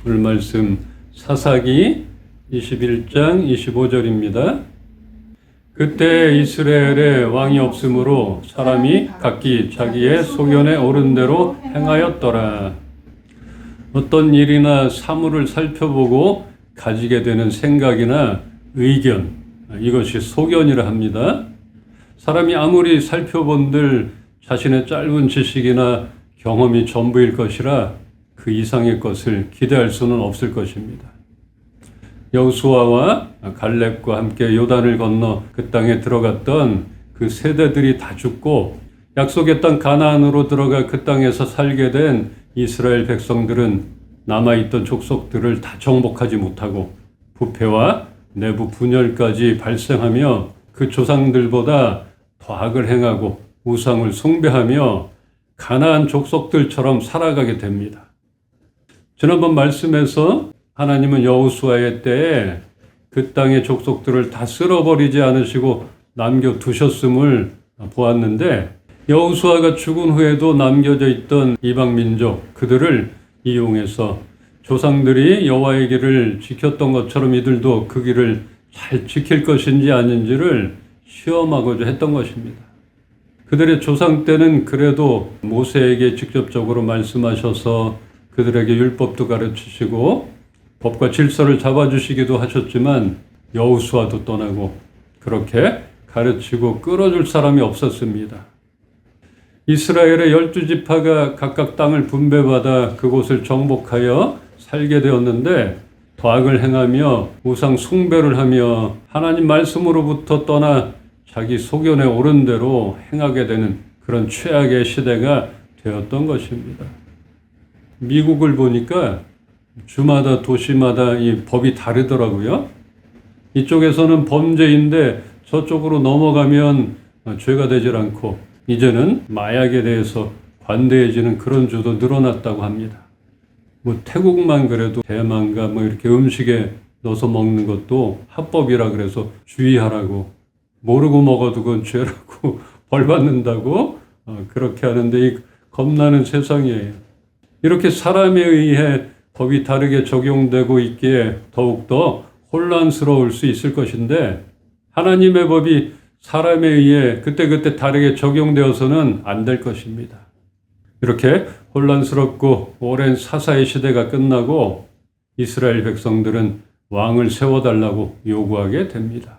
오늘 말씀 사사기 21장 25절입니다. 그때 이스라엘에 왕이 없으므로 사람이 각기 자기의 소견에 오른 대로 행하였더라. 어떤 일이나 사물을 살펴보고 가지게 되는 생각이나 의견, 이것이 소견이라 합니다. 사람이 아무리 살펴본들 자신의 짧은 지식이나 경험이 전부일 것이라 그 이상의 것을 기대할 수는 없을 것입니다. 여호수아와 갈렙과 함께 요단을 건너 그 땅에 들어갔던 그 세대들이 다 죽고 약속의 땅 가나안으로 들어가 그 땅에서 살게 된 이스라엘 백성들은 남아있던 족속들을 다 정복하지 못하고 부패와 내부 분열까지 발생하며 그 조상들보다 더 악을 행하고 우상을 숭배하며 가나안 족속들처럼 살아가게 됩니다. 지난번 말씀에서 하나님은 여호수아의 때에 그 땅의 족속들을 다 쓸어버리지 않으시고 남겨두셨음을 보았는데 여호수아가 죽은 후에도 남겨져 있던 이방 민족 그들을 이용해서 조상들이 여호와의 길을 지켰던 것처럼 이들도 그 길을 잘 지킬 것인지 아닌지를 시험하고자 했던 것입니다. 그들의 조상 때는 그래도 모세에게 직접적으로 말씀하셔서 그들에게 율법도 가르치시고 법과 질서를 잡아주시기도 하셨지만 여호수아도 떠나고 그렇게 가르치고 끌어줄 사람이 없었습니다. 이스라엘의 12지파가 각각 땅을 분배받아 그곳을 정복하여 살게 되었는데 더 악을 행하며 우상 숭배를 하며 하나님 말씀으로부터 떠나 자기 소견에 오른 대로 행하게 되는 그런 최악의 시대가 되었던 것입니다. 미국을 보니까 주마다 도시마다 이 법이 다르더라고요. 이쪽에서는 범죄인데 저쪽으로 넘어가면 죄가 되질 않고 이제는 마약에 대해서 관대해지는 그런 주도 늘어났다고 합니다. 태국만 그래도 대만과 이렇게 음식에 넣어서 먹는 것도 합법이라 그래서 주의하라고 모르고 먹어도 그건 죄라고 벌 받는다고 그렇게 하는데 이 겁나는 세상이에요. 이렇게 사람에 의해 법이 다르게 적용되고 있기에 더욱더 혼란스러울 수 있을 것인데 하나님의 법이 사람에 의해 그때그때 다르게 적용되어서는 안 될 것입니다. 이렇게 혼란스럽고 오랜 사사의 시대가 끝나고 이스라엘 백성들은 왕을 세워달라고 요구하게 됩니다.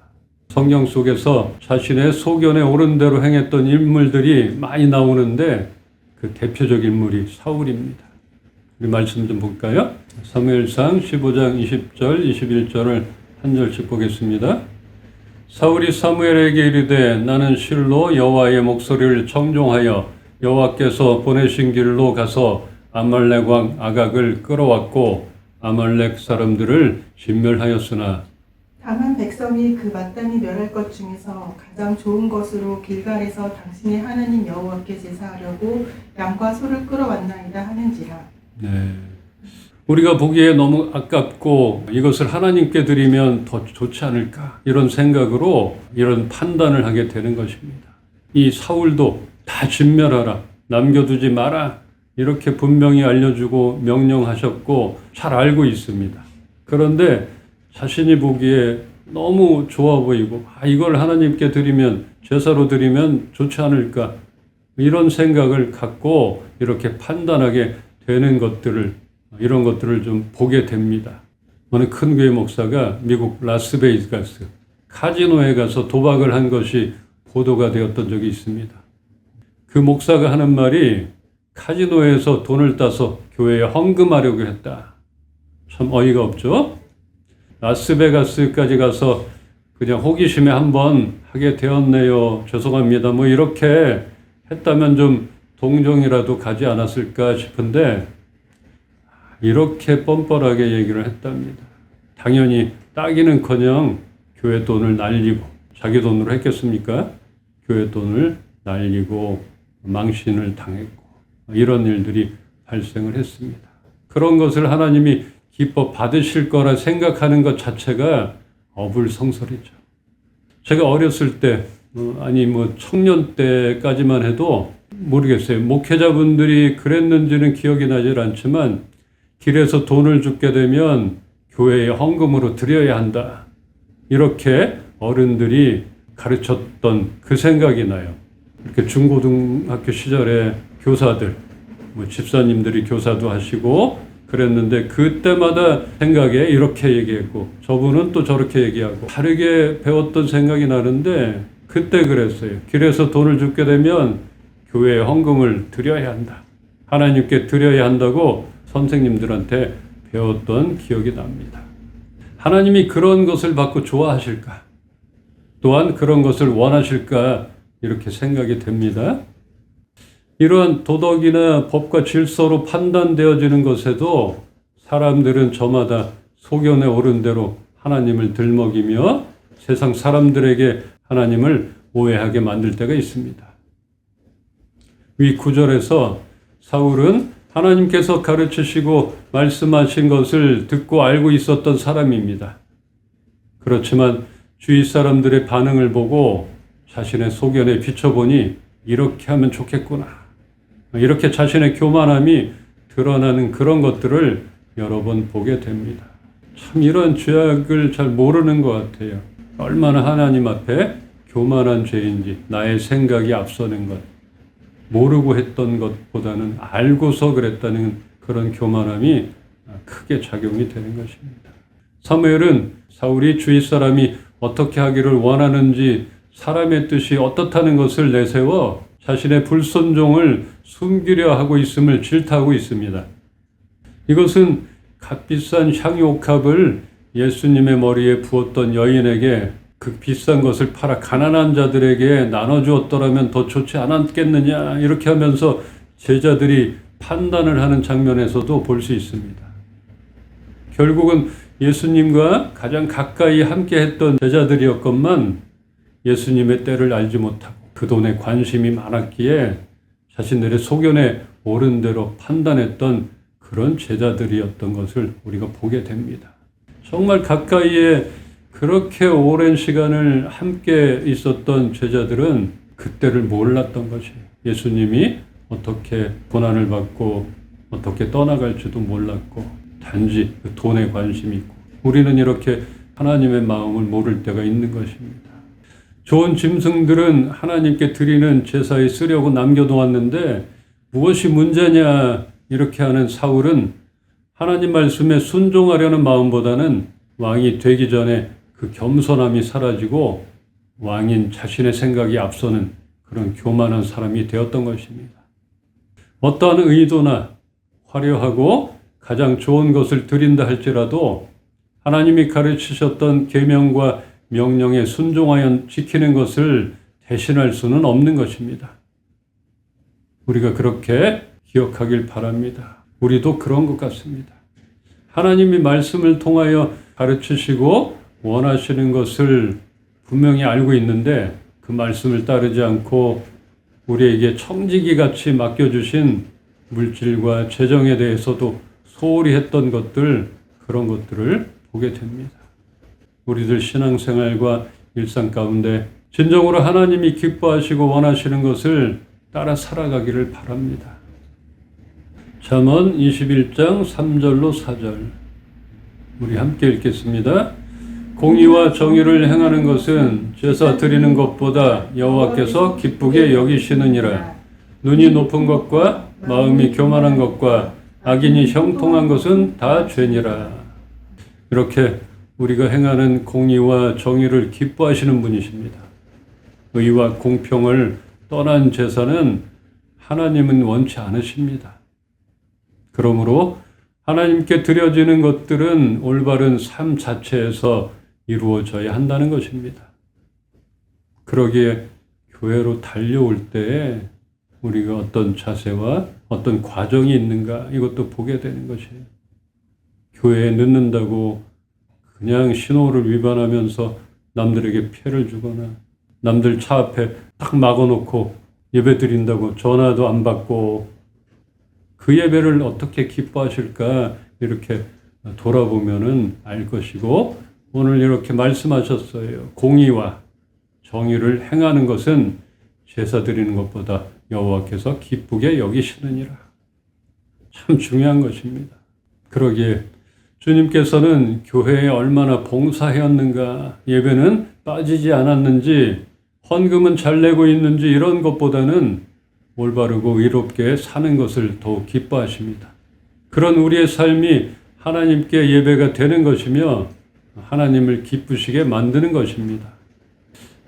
성경 속에서 자신의 소견에 오른 대로 행했던 인물들이 많이 나오는데 그 대표적 인물이 사울입니다. 우리 말씀 좀 볼까요? 사무엘상 15장 20절, 21절을 한 절씩 보겠습니다. 사울이 사무엘에게 이르되 나는 실로 여호와의 목소리를 청종하여 여호와께서 보내신 길로 가서 아말렉 왕 아각을 끌어왔고 아말렉 사람들을 진멸하였으나 다만 백성이 그 마땅히 멸할 것 중에서 가장 좋은 것으로 길갈에서 당신의 하나님 여호와께 제사하려고 양과 소를 끌어왔나이다 하는지라. 네. 우리가 보기에 너무 아깝고 이것을 하나님께 드리면 더 좋지 않을까 이런 생각으로 이런 판단을 하게 되는 것입니다. 이 사울도 다 진멸하라, 남겨두지 마라 이렇게 분명히 알려주고 명령하셨고 잘 알고 있습니다. 그런데 자신이 보기에 너무 좋아 보이고 이걸 하나님께 드리면 제사로 드리면 좋지 않을까 이런 생각을 갖고 이렇게 판단하게 되는 것들을 이런 것들을 좀 보게 됩니다. 어느 큰 교회 목사가 미국 라스베이거스 카지노에 가서 도박을 한 것이 보도가 되었던 적이 있습니다. 그 목사가 하는 말이 카지노에서 돈을 따서 교회에 헌금하려고 했다. 참 어이가 없죠? 라스베가스까지 가서 그냥 호기심에 한번 하게 되었네요. 죄송합니다. 이렇게 했다면 좀 동정이라도 가지 않았을까 싶은데 이렇게 뻔뻔하게 얘기를 했답니다. 당연히 따기는커녕 교회 돈을 날리고 자기 돈으로 했겠습니까? 교회 돈을 날리고 망신을 당했고 이런 일들이 발생을 했습니다. 그런 것을 하나님이 기뻐 받으실 거라 생각하는 것 자체가 어불성설이죠. 제가 어렸을 때 청년 때까지만 해도 모르겠어요. 목회자분들이 그랬는지는 기억이 나질 않지만 길에서 돈을 줍게 되면 교회에 헌금으로 드려야 한다. 이렇게 어른들이 가르쳤던 그 생각이 나요. 이렇게 중고등학교 시절에 교사들, 집사님들이 교사도 하시고 그랬는데 그때마다 생각에 이렇게 얘기했고 저분은 또 저렇게 얘기하고 다르게 배웠던 생각이 나는데 그때 그랬어요. 길에서 돈을 줍게 되면 교회에 헌금을 드려야 한다. 하나님께 드려야 한다고 선생님들한테 배웠던 기억이 납니다. 하나님이 그런 것을 받고 좋아하실까? 또한 그런 것을 원하실까? 이렇게 생각이 됩니다. 이러한 도덕이나 법과 질서로 판단되어지는 것에도 사람들은 저마다 소견에 오른 대로 하나님을 들먹이며 세상 사람들에게 하나님을 오해하게 만들 때가 있습니다. 위 9절에서 사울은 하나님께서 가르치시고 말씀하신 것을 듣고 알고 있었던 사람입니다. 그렇지만 주위 사람들의 반응을 보고 자신의 소견에 비춰보니 이렇게 하면 좋겠구나. 이렇게 자신의 교만함이 드러나는 그런 것들을 여러 번 보게 됩니다. 참 이런 죄악을 잘 모르는 것 같아요. 얼마나 하나님 앞에 교만한 죄인지 나의 생각이 앞서는 것. 모르고 했던 것보다는 알고서 그랬다는 그런 교만함이 크게 작용이 되는 것입니다. 사무엘은 사울이 주위 사람이 어떻게 하기를 원하는지 사람의 뜻이 어떻다는 것을 내세워 자신의 불순종을 숨기려 하고 있음을 질타하고 있습니다. 이것은 값비싼 향유옥합을 예수님의 머리에 부었던 여인에게 그 비싼 것을 팔아 가난한 자들에게 나눠주었더라면 더 좋지 않았겠느냐 이렇게 하면서 제자들이 판단을 하는 장면에서도 볼 수 있습니다. 결국은 예수님과 가장 가까이 함께 했던 제자들이었건만 예수님의 때를 알지 못하고 그 돈에 관심이 많았기에 자신들의 소견에 옳은 대로 판단했던 그런 제자들이었던 것을 우리가 보게 됩니다. 정말 가까이에 그렇게 오랜 시간을 함께 있었던 제자들은 그때를 몰랐던 것이 예수님이 어떻게 고난을 받고 어떻게 떠나갈지도 몰랐고 단지 그 돈에 관심이 있고 우리는 이렇게 하나님의 마음을 모를 때가 있는 것입니다. 좋은 짐승들은 하나님께 드리는 제사에 쓰려고 남겨놓았는데 무엇이 문제냐 이렇게 하는 사울은 하나님 말씀에 순종하려는 마음보다는 왕이 되기 전에 그 겸손함이 사라지고 왕인 자신의 생각이 앞서는 그런 교만한 사람이 되었던 것입니다. 어떠한 의도나 화려하고 가장 좋은 것을 드린다 할지라도 하나님이 가르치셨던 계명과 명령에 순종하여 지키는 것을 대신할 수는 없는 것입니다. 우리가 그렇게 기억하길 바랍니다. 우리도 그런 것 같습니다. 하나님이 말씀을 통하여 가르치시고 원하시는 것을 분명히 알고 있는데 그 말씀을 따르지 않고 우리에게 청지기 같이 맡겨주신 물질과 재정에 대해서도 소홀히 했던 것들, 그런 것들을 보게 됩니다. 우리들 신앙생활과 일상 가운데 진정으로 하나님이 기뻐하시고 원하시는 것을 따라 살아가기를 바랍니다. 잠언 21장 3절로 4절 우리 함께 읽겠습니다. 공의와 정의를 행하는 것은 제사 드리는 것보다 여호와께서 기쁘게 여기시느니라. 눈이 높은 것과 마음이 교만한 것과 악인이 형통한 것은 다 죄니라. 이렇게 우리가 행하는 공의와 정의를 기뻐하시는 분이십니다. 의와 공평을 떠난 제사는 하나님은 원치 않으십니다. 그러므로 하나님께 드려지는 것들은 올바른 삶 자체에서 이루어져야 한다는 것입니다. 그러기에 교회로 달려올 때에 우리가 어떤 자세와 어떤 과정이 있는가 이것도 보게 되는 것이에요. 교회에 늦는다고 그냥 신호를 위반하면서 남들에게 피해를 주거나 남들 차 앞에 딱 막아놓고 예배 드린다고 전화도 안 받고 그 예배를 어떻게 기뻐하실까 이렇게 돌아보면은 알 것이고 오늘 이렇게 말씀하셨어요. 공의와 정의를 행하는 것은 제사 드리는 것보다 여호와께서 기쁘게 여기시느니라. 참 중요한 것입니다. 그러기에 주님께서는 교회에 얼마나 봉사해왔는가, 예배는 빠지지 않았는지, 헌금은 잘 내고 있는지 이런 것보다는 올바르고 의롭게 사는 것을 더욱 기뻐하십니다. 그런 우리의 삶이 하나님께 예배가 되는 것이며 하나님을 기쁘시게 만드는 것입니다.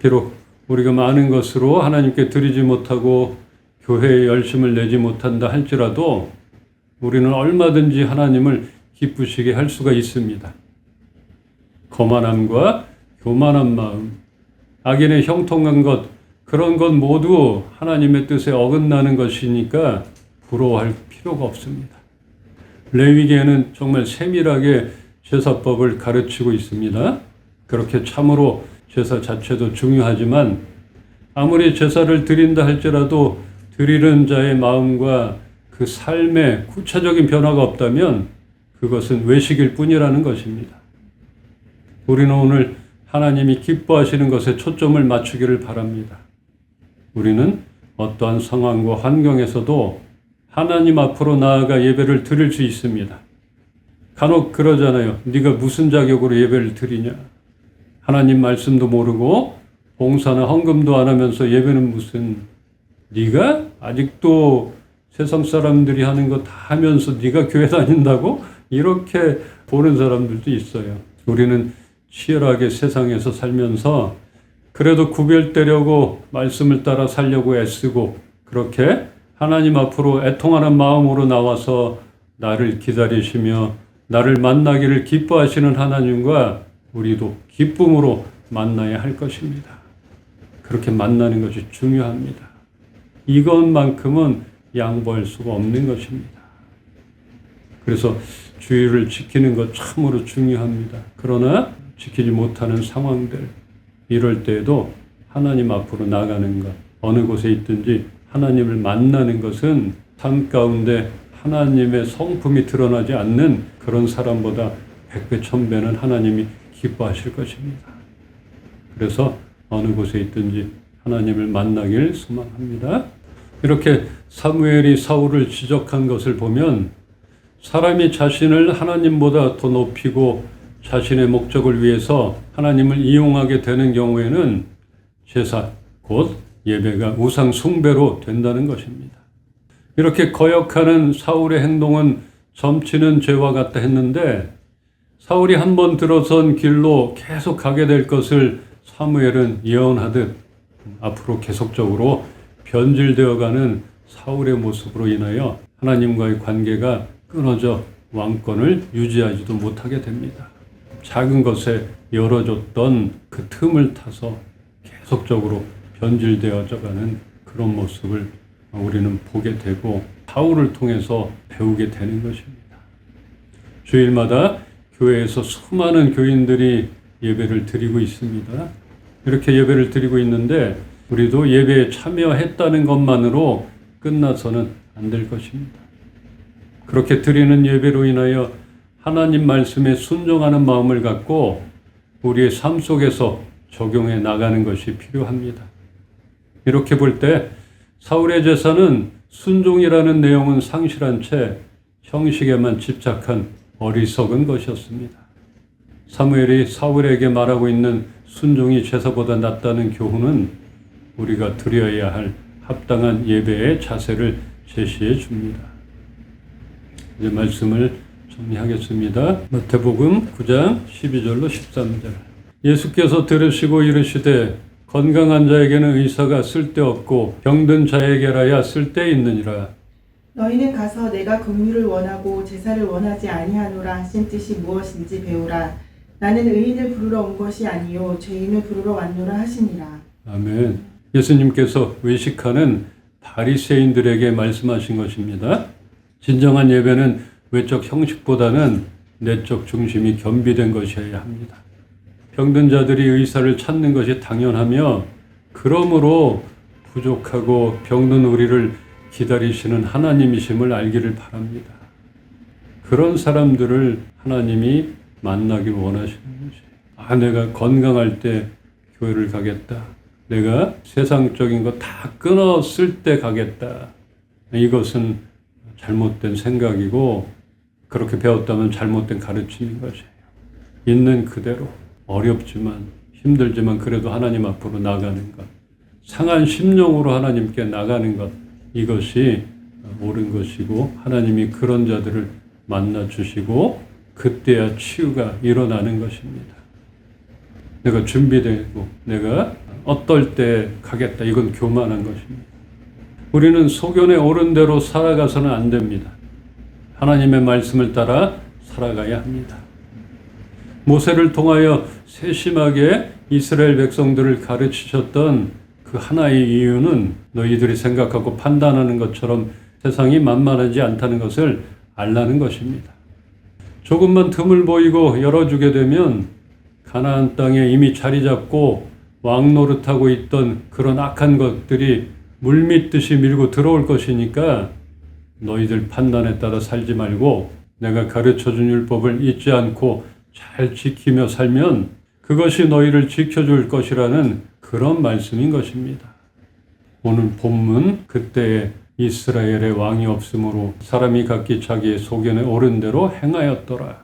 비록 우리가 많은 것으로 하나님께 드리지 못하고 교회에 열심을 내지 못한다 할지라도 우리는 얼마든지 하나님을 기쁘시게 할 수가 있습니다. 거만함과 교만한 마음, 악인의 형통한 것, 그런 것 모두 하나님의 뜻에 어긋나는 것이니까 부러워할 필요가 없습니다. 레위기에는 정말 세밀하게 제사법을 가르치고 있습니다. 그렇게 참으로 제사 자체도 중요하지만 아무리 제사를 드린다 할지라도 드리는 자의 마음과 그 삶에 구체적인 변화가 없다면 그것은 외식일 뿐이라는 것입니다. 우리는 오늘 하나님이 기뻐하시는 것에 초점을 맞추기를 바랍니다. 우리는 어떠한 상황과 환경에서도 하나님 앞으로 나아가 예배를 드릴 수 있습니다. 간혹 그러잖아요. 네가 무슨 자격으로 예배를 드리냐. 하나님 말씀도 모르고 봉사나 헌금도 안 하면서 예배는 무슨, 네가 아직도 세상 사람들이 하는 거 다 하면서 네가 교회 다닌다고? 이렇게 보는 사람들도 있어요. 우리는 치열하게 세상에서 살면서 그래도 구별되려고 말씀을 따라 살려고 애쓰고 그렇게 하나님 앞으로 애통하는 마음으로 나와서 나를 기다리시며 나를 만나기를 기뻐하시는 하나님과 우리도 기쁨으로 만나야 할 것입니다. 그렇게 만나는 것이 중요합니다. 이것만큼은 양보할 수가 없는 것입니다. 그래서 주의를 지키는 것 참으로 중요합니다. 그러나 지키지 못하는 상황들, 이럴 때에도 하나님 앞으로 나가는 것, 어느 곳에 있든지 하나님을 만나는 것은 삶 가운데 하나님의 성품이 드러나지 않는 그런 사람보다 100배, 1000배는 하나님이 기뻐하실 것입니다. 그래서 어느 곳에 있든지 하나님을 만나길 소망합니다. 이렇게 사무엘이 사울을 지적한 것을 보면 사람이 자신을 하나님보다 더 높이고 자신의 목적을 위해서 하나님을 이용하게 되는 경우에는 제사, 곧 예배가 우상 숭배로 된다는 것입니다. 이렇게 거역하는 사울의 행동은 점치는 죄와 같다 했는데 사울이 한번 들어선 길로 계속 가게 될 것을 사무엘은 예언하듯 앞으로 계속적으로 변질되어가는 사울의 모습으로 인하여 하나님과의 관계가 끊어져 왕권을 유지하지도 못하게 됩니다. 작은 것에 열어줬던 그 틈을 타서 계속적으로 변질되어져가는 그런 모습을 우리는 보게 되고 사울을 통해서 배우게 되는 것입니다. 주일마다 교회에서 수많은 교인들이 예배를 드리고 있습니다. 이렇게 예배를 드리고 있는데 우리도 예배에 참여했다는 것만으로 끝나서는 안 될 것입니다. 그렇게 드리는 예배로 인하여 하나님 말씀에 순종하는 마음을 갖고 우리의 삶 속에서 적용해 나가는 것이 필요합니다. 이렇게 볼 때 사울의 제사는 순종이라는 내용은 상실한 채 형식에만 집착한 어리석은 것이었습니다. 사무엘이 사울에게 말하고 있는 순종이 제사보다 낫다는 교훈은 우리가 드려야 할 합당한 예배의 자세를 제시해 줍니다. 이제 말씀을 정리하겠습니다. 마태복음 9장 12절로 13절. 예수께서 들으시고 이르시되 건강한 자에게는 의사가 쓸데없고 병든 자에게라야 쓸데있느니라. 너희는 가서 내가 긍휼을 원하고 제사를 원하지 아니하노라 하신 뜻이 무엇인지 배우라. 나는 의인을 부르러 온 것이 아니요 죄인을 부르러 왔노라 하시니라. 아멘. 예수님께서 외식하는 바리새인들에게 말씀하신 것입니다. 진정한 예배는 외적 형식보다는 내적 중심이 겸비된 것이어야 합니다. 병든 자들이 의사를 찾는 것이 당연하며 그러므로 부족하고 병든 우리를 기다리시는 하나님이심을 알기를 바랍니다. 그런 사람들을 하나님이 만나길 원하시는 것이에요. 내가 건강할 때 교회를 가겠다. 내가 세상적인 거 다 끊었을 때 가겠다. 이것은 잘못된 생각이고 그렇게 배웠다면 잘못된 가르침인 것이에요. 있는 그대로 어렵지만 힘들지만 그래도 하나님 앞으로 나가는 것, 상한 심령으로 하나님께 나가는 것, 이것이 옳은 것이고 하나님이 그런 자들을 만나 주시고 그때야 치유가 일어나는 것입니다. 내가 준비되고 내가 어떨 때 가겠다, 이건 교만한 것입니다. 우리는 소견에 옳은 대로 살아가서는 안 됩니다. 하나님의 말씀을 따라 살아가야 합니다. 모세를 통하여 세심하게 이스라엘 백성들을 가르치셨던 그 하나의 이유는 너희들이 생각하고 판단하는 것처럼 세상이 만만하지 않다는 것을 알라는 것입니다. 조금만 틈을 보이고 열어주게 되면 가나안 땅에 이미 자리 잡고 왕 노릇하고 있던 그런 악한 것들이 물밀듯이 밀고 들어올 것이니까 너희들 판단에 따라 살지 말고 내가 가르쳐준 율법을 잊지 않고 잘 지키며 살면 그것이 너희를 지켜줄 것이라는 그런 말씀인 것입니다. 오늘 본문, 그때에 이스라엘의 왕이 없으므로 사람이 각기 자기의 소견에 옳은 대로 행하였더라.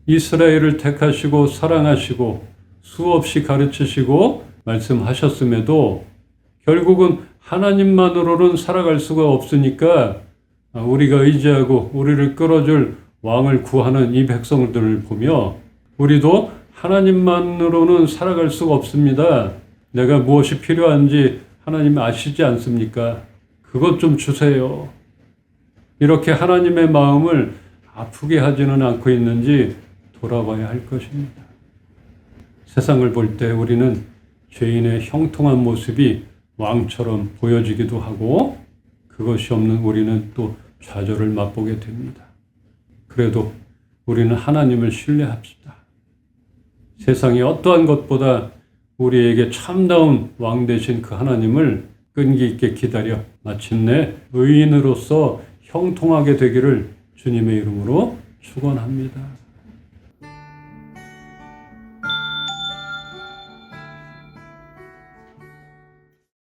이스라엘을 택하시고 사랑하시고 수없이 가르치시고 말씀하셨음에도 결국은 하나님만으로는 살아갈 수가 없으니까 우리가 의지하고 우리를 끌어줄 왕을 구하는 이 백성들을 보며 우리도 하나님만으로는 살아갈 수가 없습니다. 내가 무엇이 필요한지 하나님 아시지 않습니까? 그것 좀 주세요. 이렇게 하나님의 마음을 아프게 하지는 않고 있는지 돌아봐야 할 것입니다. 세상을 볼 때 우리는 죄인의 형통한 모습이 왕처럼 보여지기도 하고 그것이 없는 우리는 또 좌절을 맛보게 됩니다. 그래도 우리는 하나님을 신뢰합시다. 세상의 어떠한 것보다 우리에게 참다운 왕 되신 그 하나님을 끈기 있게 기다려 마침내 의인으로서 형통하게 되기를 주님의 이름으로 축원합니다.